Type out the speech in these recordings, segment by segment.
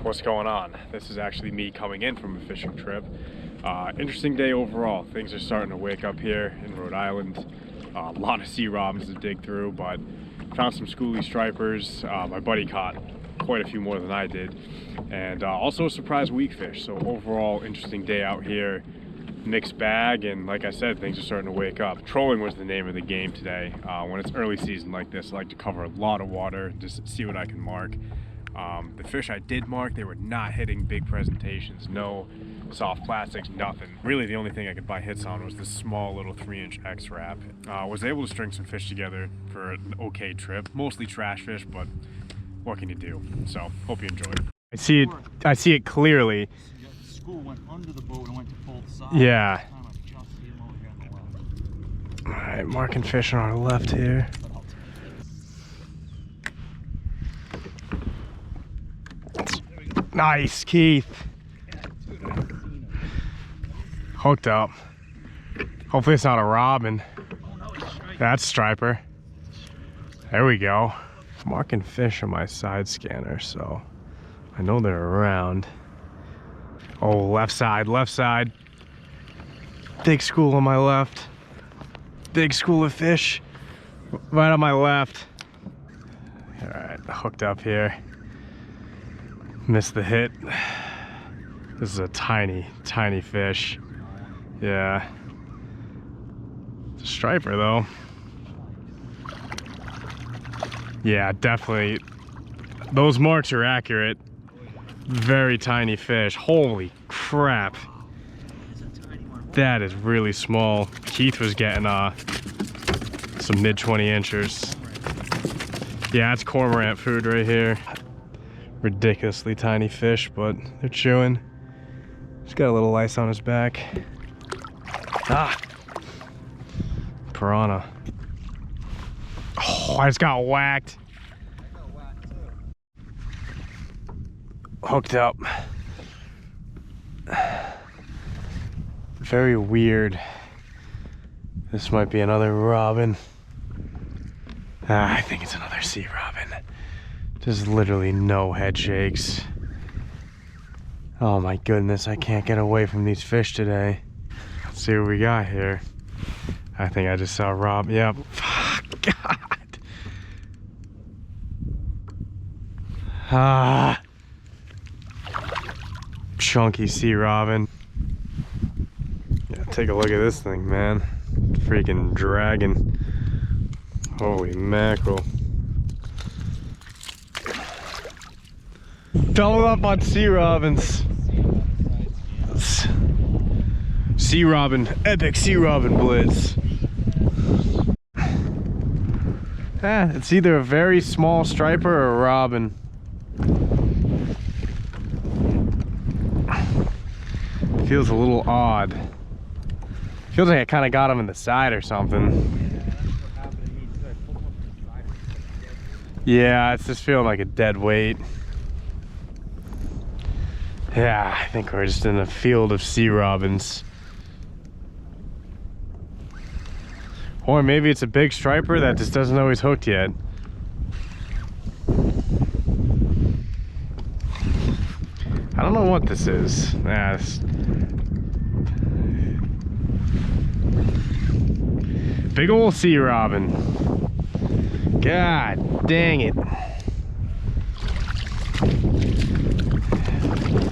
what's going on? This is actually me coming in from a fishing trip. Interesting day overall. Things are starting to wake up here in Rhode Island. A lot of sea robins to dig through, but found some schoolie stripers. My buddy caught quite a few more than I did, and also a surprise weakfish. So overall, interesting day out here. Mixed bag, and like I said, things are starting to wake up. Trolling was the name of the game today. When it's early season like this, I like to cover a lot of water, just see what I can mark. The fish I did mark, they were not hitting big presentations, no soft plastics, nothing. Really the only thing I could buy hits on was this small little 3-inch X-Wrap. Was able to string some fish together for an okay trip, mostly trash fish, but what can you do? So hope you enjoyed. I see it clearly. The school went under the boat and went to both sides. Yeah. Alright, marking fish on our left here. Nice, Keith. Hooked up. Hopefully it's not a robin. That's striper. There we go. Marking fish on my side scanner, so I know they're around. Oh, left side, left side. Big school on my left. Big school of fish right on my left. All right, hooked up here. Missed the hit. This is a tiny, tiny fish. Yeah. It's a striper though. Yeah, definitely. Those marks are accurate. Very tiny fish. Holy crap. That is really small. Keith was getting some mid 20 inchers. Yeah, it's cormorant food right here. Ridiculously tiny fish, but they're chewing. He's got a little ice on his back. Ah! Piranha. Oh, I just got whacked. Hooked up. Very weird. This might be another robin. I think it's another sea robin. There's literally no head shakes. Oh my goodness, I can't get away from these fish today. Let's see what we got here. I think I just saw Rob. Yep. God. Ah. Chunky sea robin. Yeah, take a look at this thing, man. Freaking dragon. Holy mackerel. Double up on sea robins. Sea robin, epic sea robin blitz. It's either a very small striper or a robin. Feels a little odd. Feels like I kind of got him in the side or something. Yeah, it's just feeling like a dead weight. Yeah, I think we're just in a field of sea robins. Or maybe it's a big striper that just doesn't know he's hooked yet. I don't know what this is. Yeah, big old sea robin. God dang it.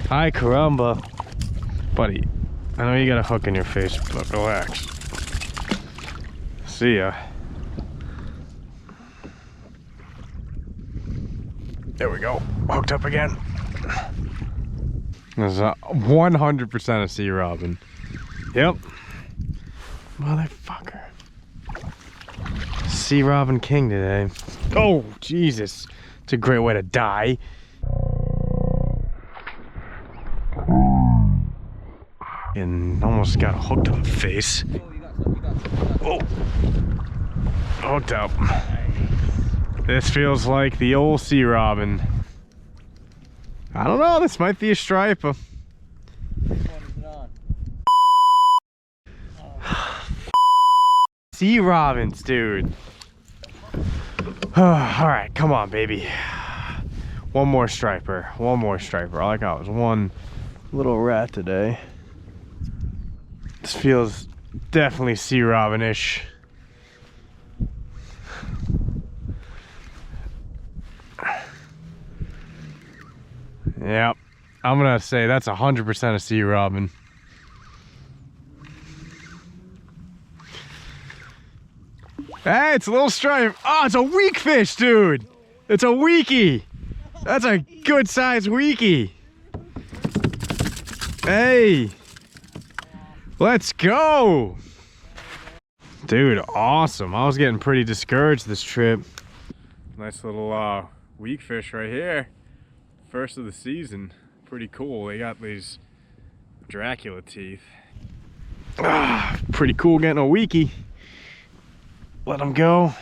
Hi, caramba. Buddy, I know you got a hook in your face, but relax. See ya. There we go. Hooked up again. This is 100% a sea robin. Yep. Motherfucker. Sea robin king today. Oh, Jesus. It's a great way to die. And almost got hooked on the face. Oh, hooked up. This feels like the old sea robin. I don't know, this might be a striper. Sea robins, dude. All right, come on, baby. One more striper. All I got was one little rat today. This feels definitely sea robin-ish. Yep, I'm gonna say that's 100% a sea robin. Hey, it's a little stripe. Oh, it's a weakfish, dude. It's a weakie. That's a good sized weakie. Hey, let's go. Dude, awesome. I was getting pretty discouraged this trip. Nice little weakfish right here. First of the season. Pretty cool. They got these Dracula teeth. Pretty cool getting a weakie. Let them go.